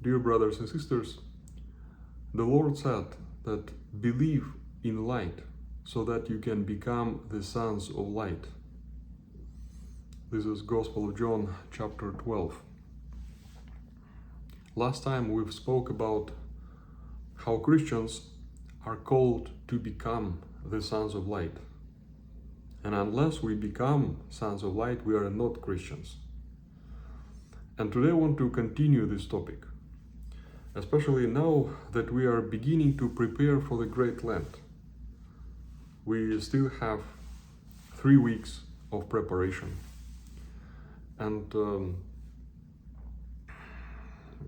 Dear brothers and sisters, the Lord said that believe in light so that you can become the sons of light. This is Gospel of John, chapter 12. Last time we've spoke about how Christians are called to become the sons of light. And unless we become sons of light, we are not Christians. And today I want to continue this topic, especially now that we are beginning to prepare for the Great Lent. We still have 3 weeks of preparation. And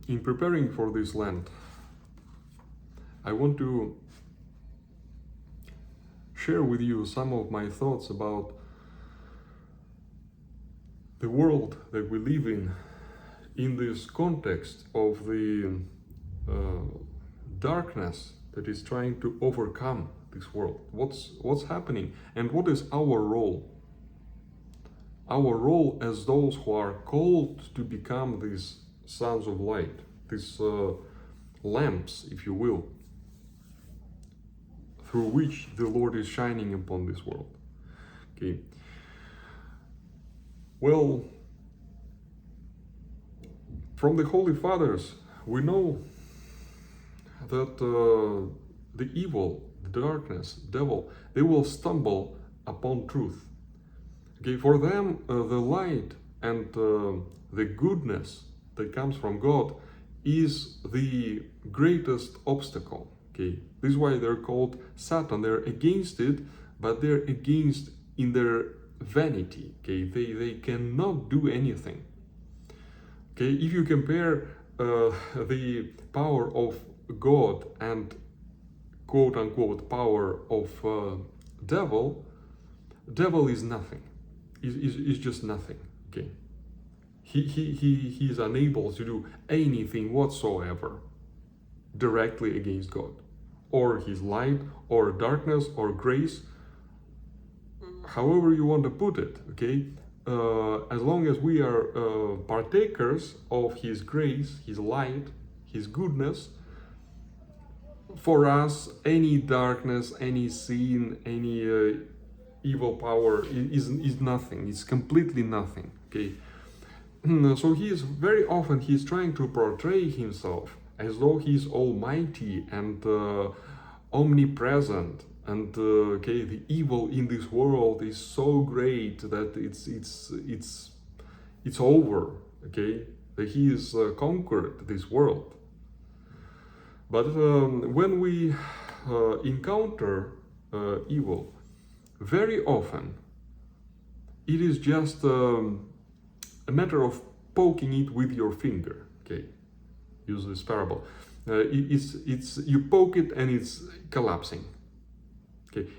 in preparing for this Lent, I want to share with you some of my thoughts about the world that we live in this context of the darkness that is trying to overcome this world. What's happening and what is our role? Our role as those who are called to become these sons of light, these lamps, if you will, through which the Lord is shining upon this world. Okay. Well, from the Holy Fathers, we know that the evil, the darkness, devil, they will stumble upon truth. Okay, for them, the light and the goodness that comes from God is the greatest obstacle. Okay, this is why they're called Satan. They're against it, but they're against in their vanity. Okay, they cannot do anything. Okay, if you compare the power of God and quote unquote power of devil is nothing. Is just nothing. Okay, he is unable to do anything whatsoever directly against God, or his light, or darkness, or grace, however you want to put it. Okay, as long as we are partakers of his grace, his light, his goodness, for us any darkness, any sin, any evil power is nothing. It's completely nothing. Okay, so very often he's trying to portray himself as though he's almighty and omnipresent, and okay, the evil in this world is so great that it's over. Okay, that he has conquered this world. But when we encounter evil, very often it is just a matter of poking it with your finger. Okay, use this parable. It's you poke it and it's collapsing. Okay,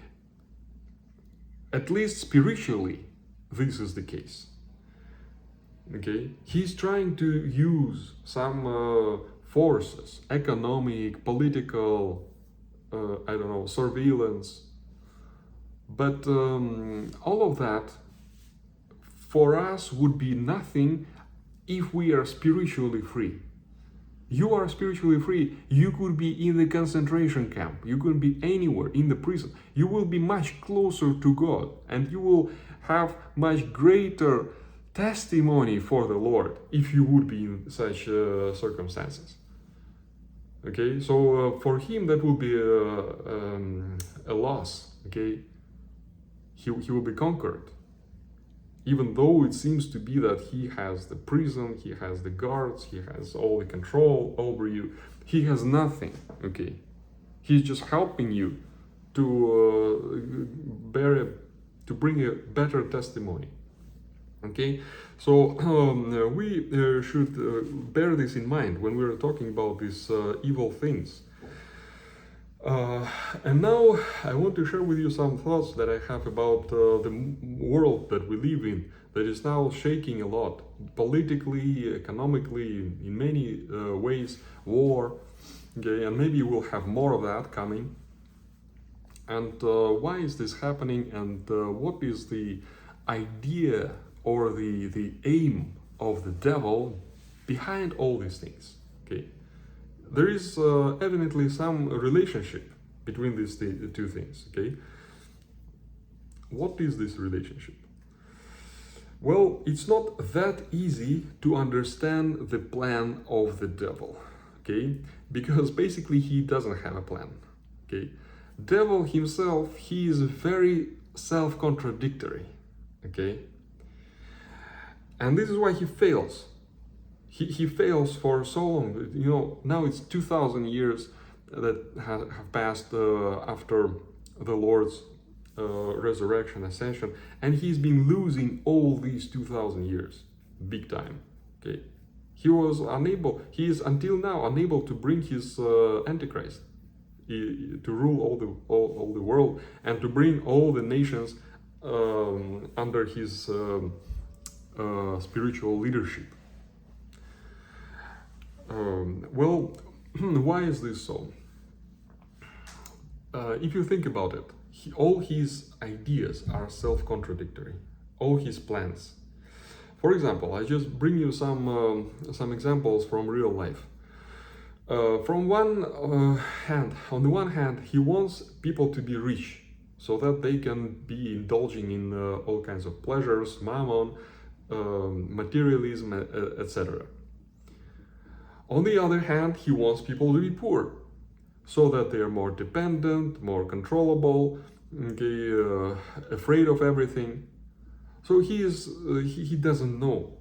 at least spiritually, this is the case. Okay, he's trying to use some forces, economic, political, I don't know, surveillance. But all of that for us would be nothing if we are spiritually free. You are spiritually free. You could be in the concentration camp. You could be anywhere in the prison. You will be much closer to God, and you will have much greater testimony for the Lord if you would be in such circumstances. Okay, so for him that will be a loss. Okay, he will be conquered, even though it seems to be that he has the prison, he has the guards, he has all the control over you. He has nothing. Okay, he's just helping you to bring a better testimony. Okay, so we should bear this in mind when we're talking about these evil things. And now I want to share with you some thoughts that I have about the world that we live in, that is now shaking a lot, politically, economically, in many ways, war. Okay, and maybe we'll have more of that coming. And why is this happening, and what is the idea or the aim of the devil behind all these things? Okay, there is evidently some relationship between these two things, okay? What is this relationship? Well, it's not that easy to understand the plan of the devil, okay? Because basically he doesn't have a plan, okay? Devil himself, he is very self-contradictory, okay? And this is why he fails. He fails for so long. You know, now it's 2,000 years that have passed after the Lord's resurrection, ascension, and he's been losing all these 2,000 years, big time. Okay, he is until now unable to bring his Antichrist to rule all the world and to bring all the nations under his spiritual leadership. Well, why is this so? If you think about it, all his ideas are self-contradictory, all his plans. For example, I just bring you some examples from real life. On the one hand, he wants people to be rich, so that they can be indulging in all kinds of pleasures, mammon, materialism, etc. On the other hand, he wants people to be poor, so that they are more dependent, more controllable, okay, afraid of everything. So he doesn't know.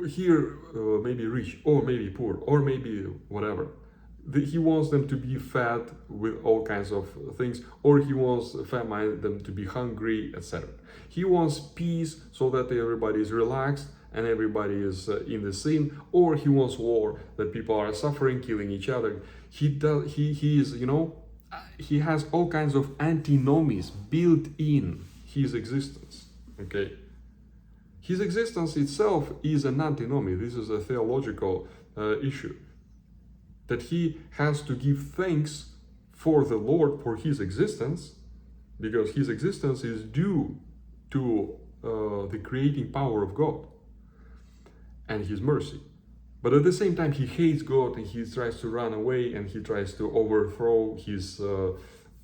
Here, maybe rich, or maybe poor, or maybe whatever. He wants them to be fat with all kinds of things, or he wants them to be hungry, etc. He wants peace, so that everybody is relaxed and everybody is in the sin, or he wants war, that people are suffering, killing each other. He is, you know, he has all kinds of antinomies built in his existence, okay? His existence itself is an antinomy. This is a theological issue, that he has to give thanks for the Lord for his existence, because his existence is due to the creating power of God and his mercy. But at the same time, he hates God and he tries to run away and he tries to overthrow his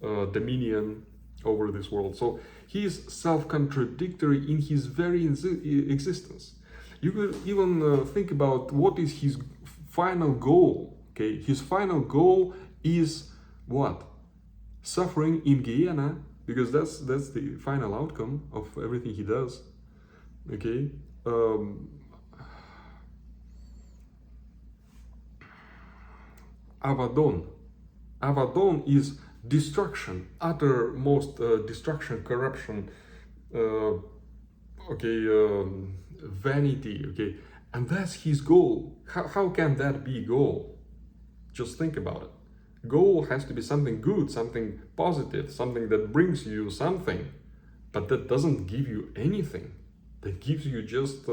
dominion over this world. So he is self-contradictory in his very existence. You could even think about what is his final goal. Okay, his final goal is what? Suffering in Gehenna, because that's the final outcome of everything he does. Okay. Avadon is destruction, uttermost destruction, corruption, vanity, okay, and that's his goal. How can that be goal? Just think about it. Goal has to be something good, something positive, something that brings you something, but that doesn't give you anything. That gives you just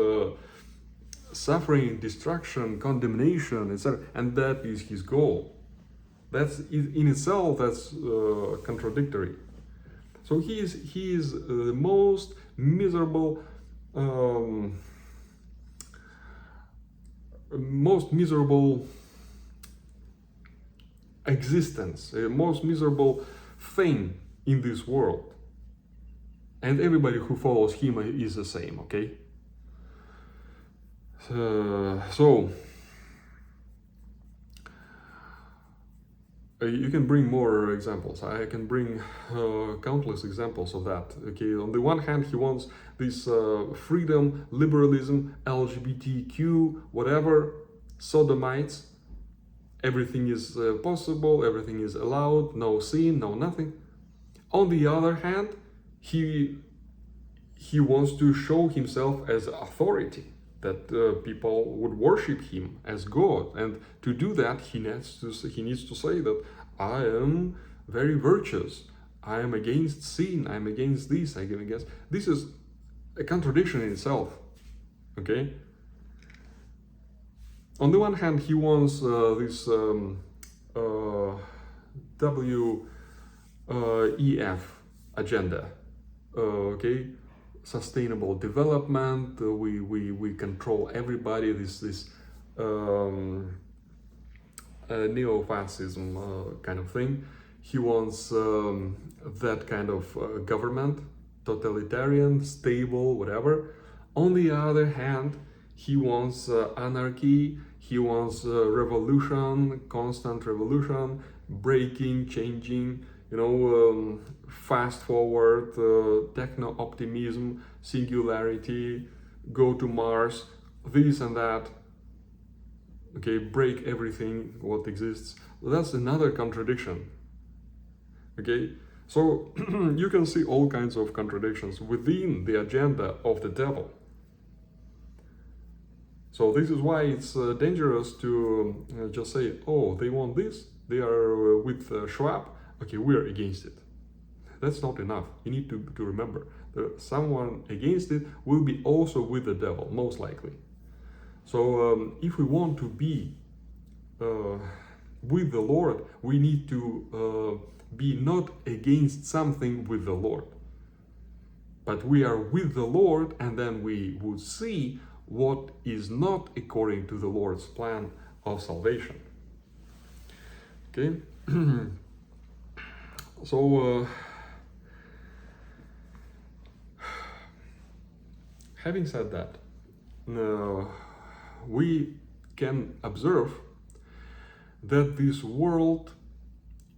suffering, destruction, condemnation, etc. And that is his goal. That's in itself, that's contradictory. So he is the most miserable existence, most miserable thing in this world. And everybody who follows him is the same, okay? So you can bring more examples. I can bring countless examples of that. Okay, on the one hand, he wants this freedom, liberalism, LGBTQ, whatever, sodomites. Everything is possible, everything is allowed, no sin, no nothing. On the other hand, he wants to show himself as authority, that people would worship him as God, and to do that he needs to say that I am very virtuous, I am against sin, I am against this, I am against. This is a contradiction in itself. Okay. On the one hand, he wants this WEF agenda. Okay. Sustainable development, we control everybody, this neo-fascism kind of thing. He wants that kind of government, totalitarian, stable, whatever. On the other hand, he wants anarchy, he wants revolution, constant revolution, breaking, changing, fast forward, techno optimism, singularity, go to Mars, this and that. Okay, break everything what exists. That's another contradiction. Okay, so you can see all kinds of contradictions within the agenda of the devil. So this is why it's dangerous to just say, oh, they want this, they are with Schwab, okay, we're against it. That's not enough. You need to remember that someone against it will be also with the devil, most likely. So if we want to be with the Lord, we need to be not against something with the Lord, but we are with the Lord, and then we would see what is not according to the Lord's plan of salvation. Okay. So having said that, we can observe that this world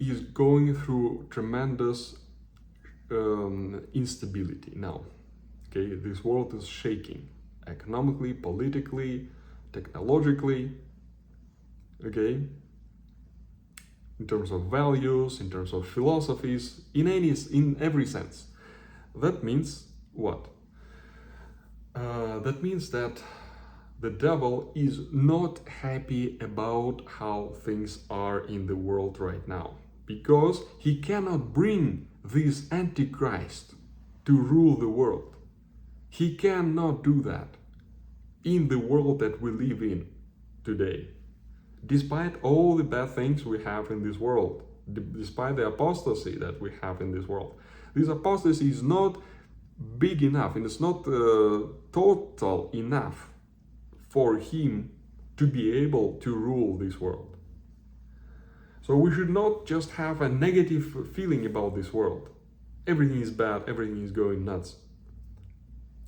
is going through tremendous instability now. Okay, this world is shaking economically, politically, technologically. Okay, in terms of values, in terms of philosophies, in every sense. That means what? That means that the devil is not happy about how things are in the world right now, because he cannot bring this Antichrist to rule the world. He cannot do that in the world that we live in today. Despite all the bad things we have in this world, despite the apostasy that we have in this world, this apostasy is not big enough, and it's not total enough for him to be able to rule this world. So we should not just have a negative feeling about this world. Everything is bad, everything is going nuts.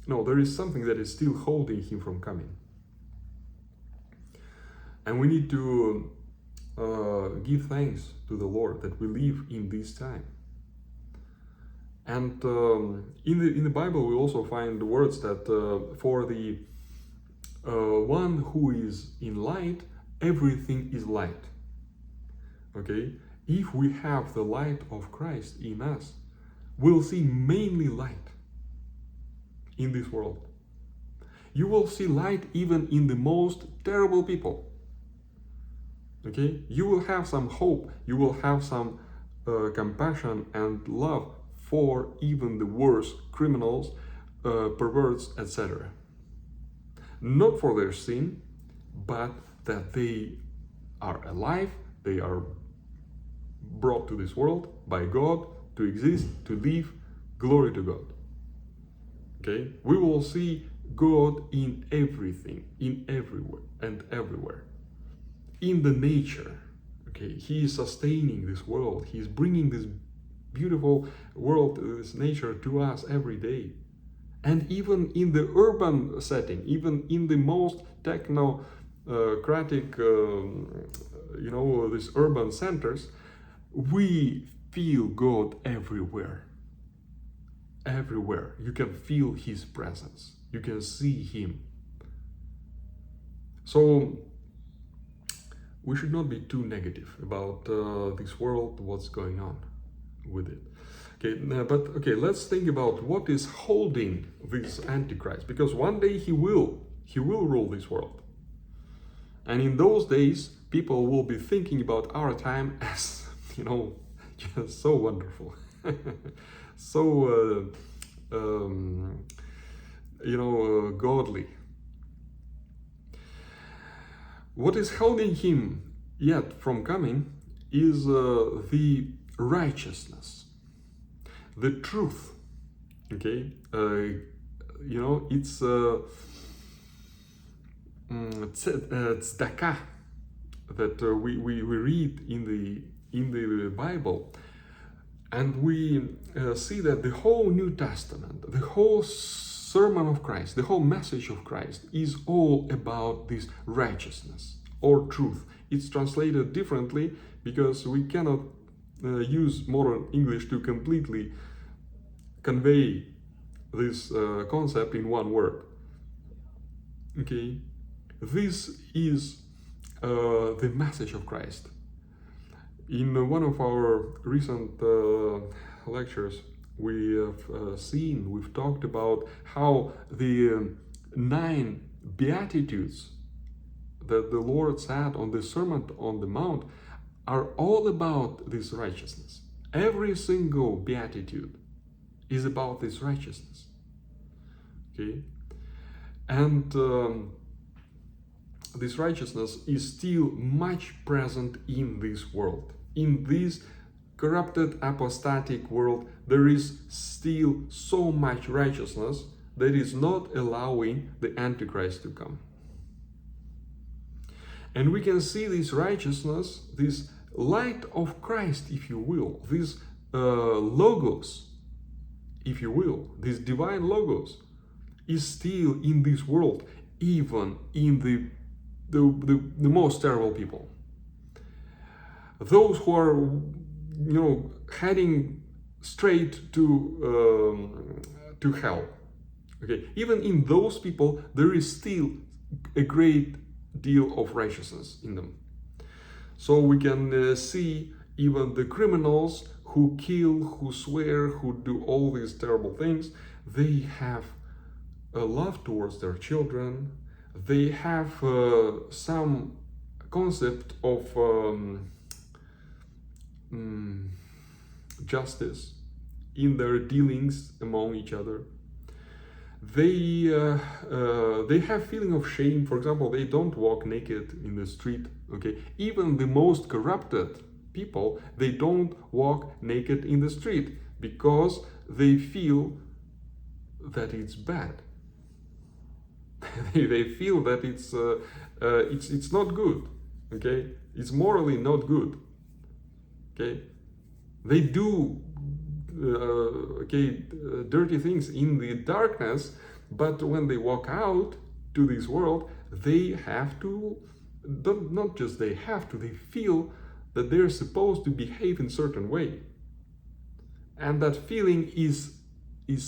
No, there is something that is still holding him from coming. And we need to give thanks to the Lord that we live in this time. And in the Bible we also find the words that for the one who is in light, everything is light. Okay? If we have the light of Christ in us, we'll see mainly light in this world. You will see light even in the most terrible people. Okay? You will have some hope, you will have some compassion and love for even the worst criminals, perverts, etc. Not for their sin, but that they are alive, they are brought to this world by God to exist, to live. Glory to God. Okay? We will see God in everything, in everywhere and everywhere. In the nature. Okay? He is sustaining this world. He is bringing this beautiful world, this nature to us every day. And even in the urban setting, even in the most technocratic, these urban centers, we feel God everywhere. Everywhere. You can feel His presence. You can see Him. So we should not be too negative about this world, what's going on with it. Okay, let's think about what is holding this Antichrist, because one day he will rule this world. And in those days, people will be thinking about our time as, just so wonderful. So, godly. What is holding him yet from coming is the righteousness, the truth. Okay, it's tzedakah. that we read in the Bible, and we see that the whole New Testament, the whole sermon of Christ, the whole message of Christ is all about this righteousness or truth. It's translated differently because we cannot use modern English to completely convey this concept in one word. Okay, this is the message of Christ. In one of our recent lectures, we've talked about how the 9 Beatitudes that the Lord said on the Sermon on the Mount are all about this righteousness. Every single Beatitude is about this righteousness. Okay? And this righteousness is still much present in this world. In this corrupted, apostatic world, there is still so much righteousness that is not allowing the Antichrist to come. And we can see this righteousness, this light of Christ, if you will, this logos, if you will, this divine logos, is still in this world, even in the most terrible people. Those who are, heading straight to hell. Okay, even in those people, there is still a great deal of righteousness in them. So we can see even the criminals who kill, who swear, who do all these terrible things, they have a love towards their children. They have some concept of justice in their dealings among each other. They have feeling of shame. For example, they don't walk naked in the street. Okay, even the most corrupted people, they don't walk naked in the street because they feel that it's bad. They feel that it's not good. Okay, it's morally not good. Okay, they do dirty things in the darkness, but when they walk out to this world, they have to, not just they have to, they feel that they're supposed to behave in a certain way. And that feeling is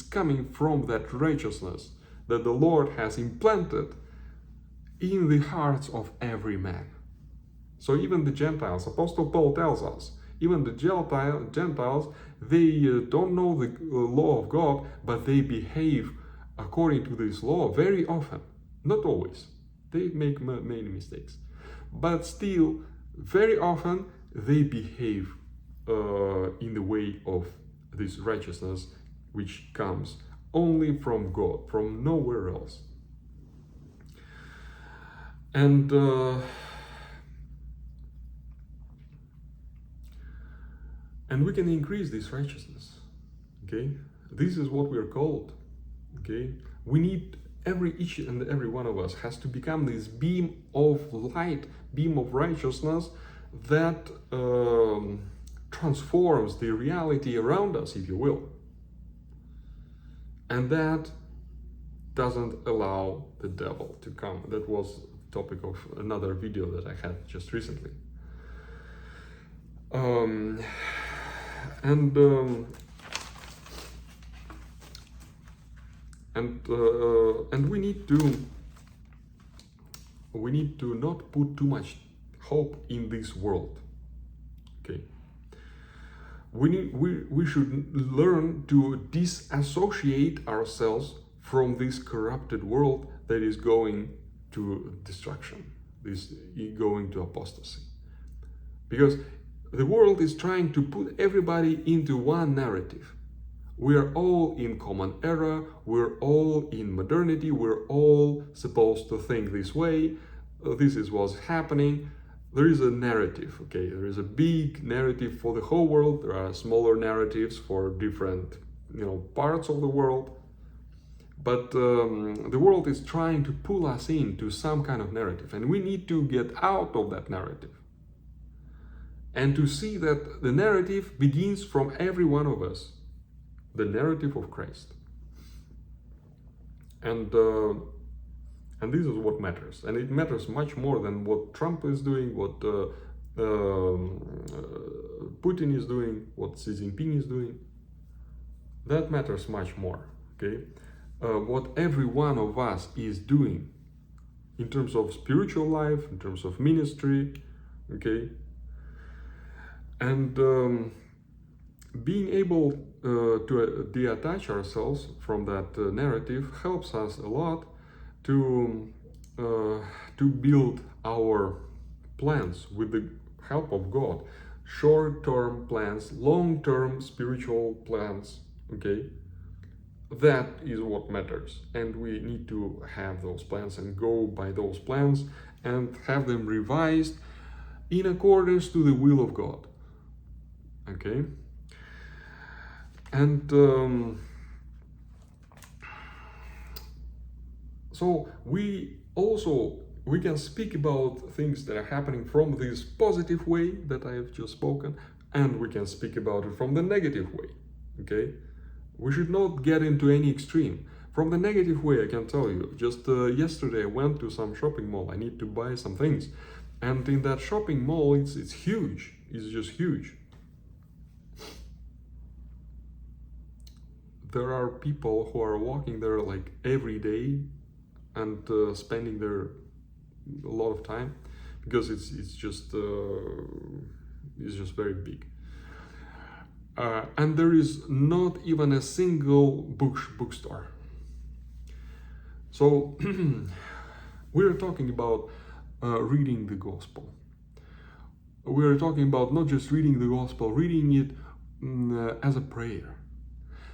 coming from that righteousness that the Lord has implanted in the hearts of every man. So even the Gentiles, Apostle Paul tells us, even the Gentiles, they don't know the law of God, but they behave according to this law very often. Not always. They make many mistakes. But still, very often, they behave in the way of this righteousness, which comes only from God, from nowhere else. And we can increase this righteousness. Okay, this is what we are called. Okay, we need each and every one of us has to become this beam of light, beam of righteousness that transforms the reality around us, if you will. And that doesn't allow the devil to come. That was the topic of another video that I had just recently. And we need to not put too much hope in this world. Okay, we should learn to disassociate ourselves from this corrupted world that is going to destruction, this going to apostasy, because the world is trying to put everybody into one narrative. We are all in common era, we're all in modernity, we're all supposed to think this way, this is what's happening. There is a narrative, okay? There is a big narrative for the whole world, there are smaller narratives for different, parts of the world. But the world is trying to pull us into some kind of narrative, and we need to get out of that narrative. And to see that the narrative begins from every one of us, the narrative of Christ. And this is what matters. And it matters much more than what Trump is doing, what Putin is doing, what Xi Jinping is doing. That matters much more, okay? What every one of us is doing in terms of spiritual life, in terms of ministry, okay? And being able to detach ourselves from that narrative helps us a lot to build our plans with the help of God. Short-term plans, long-term spiritual plans, okay? That is what matters. And we need to have those plans and go by those plans and have them revised in accordance to the will of God. Okay? And so we can speak about things that are happening from this positive way that I have just spoken, and we can speak about it from the negative way. Okay? We should not get into any extreme. From the negative way, I can tell you, just yesterday I went to some shopping mall. I need to buy some things. And in that shopping mall, it's huge. It's just huge. There are people who are walking there like every day and spending there a lot of time because it's just very big. And there is not even a single bookstore. So we're talking about reading the gospel. We're talking about not just reading the gospel, reading it as a prayer.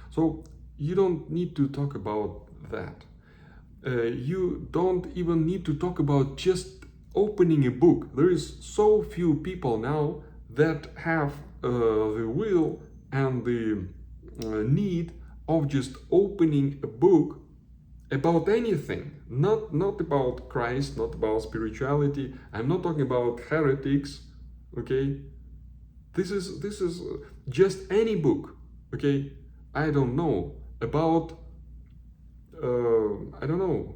So you don't need to talk about that. You don't even need to talk about just opening a book. There is so few people now that have the will and the need of just opening a book about anything, not about Christ, not about spirituality. I'm not talking about heretics, okay? This is just any book, okay? I don't know, about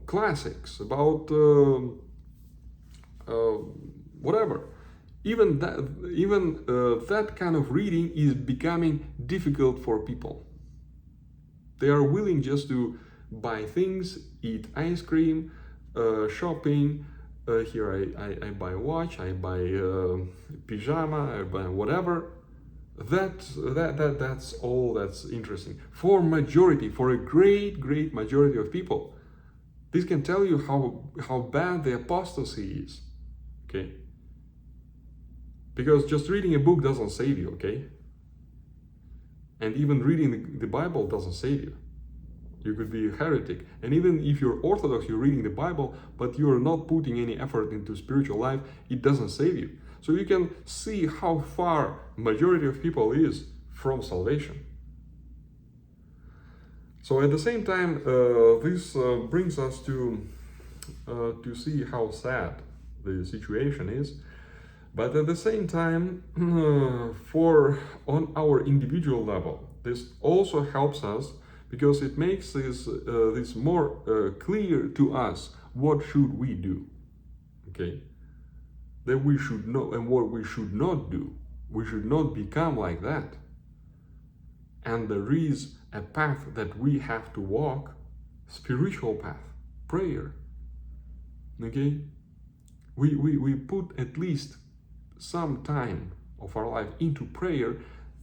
classics, about whatever. Even that kind of reading is becoming difficult for people. They are willing just to buy things, eat ice cream, shopping. Here I buy a watch, I buy pyjama, I buy whatever. That's all that's interesting. For a great majority of people. This can tell you how bad the apostasy is. Okay? Because just reading a book doesn't save you, okay? And even reading the Bible doesn't save you. You could be a heretic. And even if you're Orthodox, you're reading the Bible, but you're not putting any effort into spiritual life, it doesn't save you. So you can see how far majority of people is from salvation. So at the same time, this brings us to see how sad the situation is. But at the same time, on our individual level, this also helps us because it makes this more clear to us. What should we do? Okay, that we should know, and what we should not do. We should not become like that. And there is a path that we have to walk, spiritual path, prayer. Okay, we put at least some time of our life into prayer.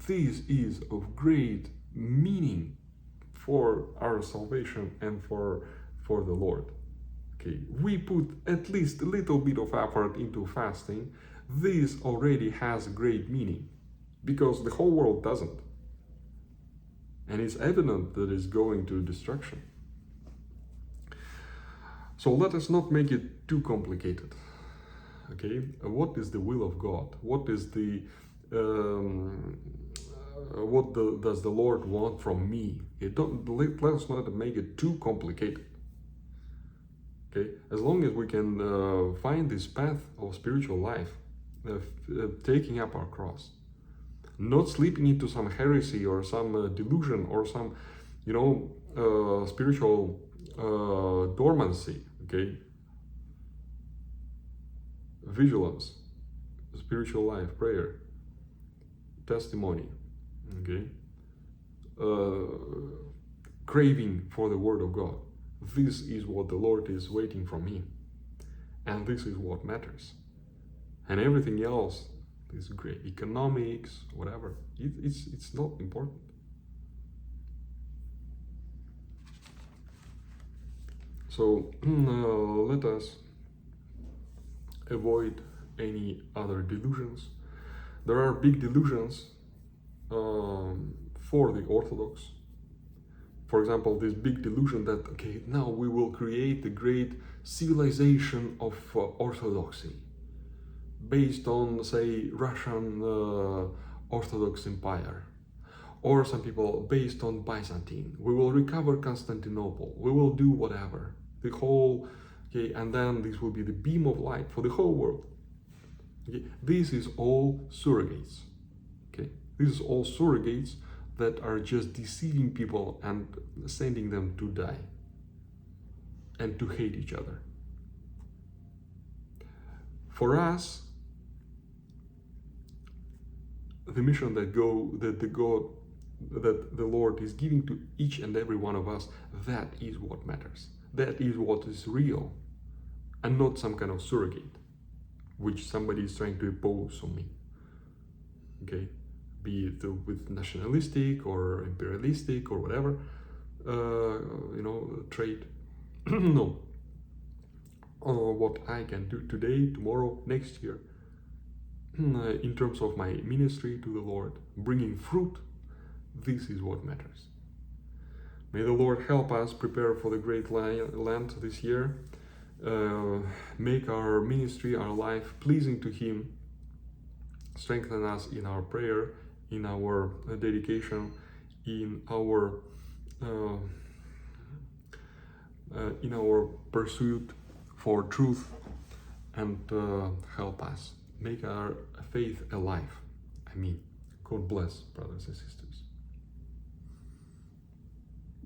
This is of great meaning for our salvation and for the Lord. Okay, we put at least a little bit of effort into fasting. This already has great meaning because the whole world doesn't. And it's evident that it's going to destruction. So let us not make it too complicated. Okay, what is the will of God? What is does the Lord want from me? Let us not make it too complicated. Okay, as long as we can find this path of spiritual life, taking up our cross, not slipping into some heresy or some delusion or some, spiritual dormancy. Okay, vigilance, spiritual life, prayer, testimony. Okay, craving for the Word of God. This is what the Lord is waiting from me, and this is what matters. And everything else is great, economics, whatever. It's not important. So let us avoid any other delusions. There are big delusions for the Orthodox. For example, this big delusion that, okay, now we will create the great civilization of Orthodoxy based on, say, Russian Orthodox Empire. Or some people based on Byzantine. We will recover Constantinople. We will do whatever. The whole, okay, and then this will be the beam of light for the whole world. Okay, this is all surrogates. Okay, this is all surrogates that are just deceiving people and sending them to die and to hate each other. For us, the mission that the Lord is giving to each and every one of us, that is what matters. That is what is real, and not some kind of surrogate which somebody is trying to impose on me. Okay, be it with nationalistic or imperialistic or whatever trait. No. What I can do today, tomorrow, next year, in terms of my ministry to the Lord, bringing fruit, this is what matters. May the Lord help us prepare for the great Lent this year, make our ministry, our life pleasing to Him, strengthen us in our prayer, in our dedication, in our pursuit for truth, and help us make our faith alive. God bless, brothers and sisters.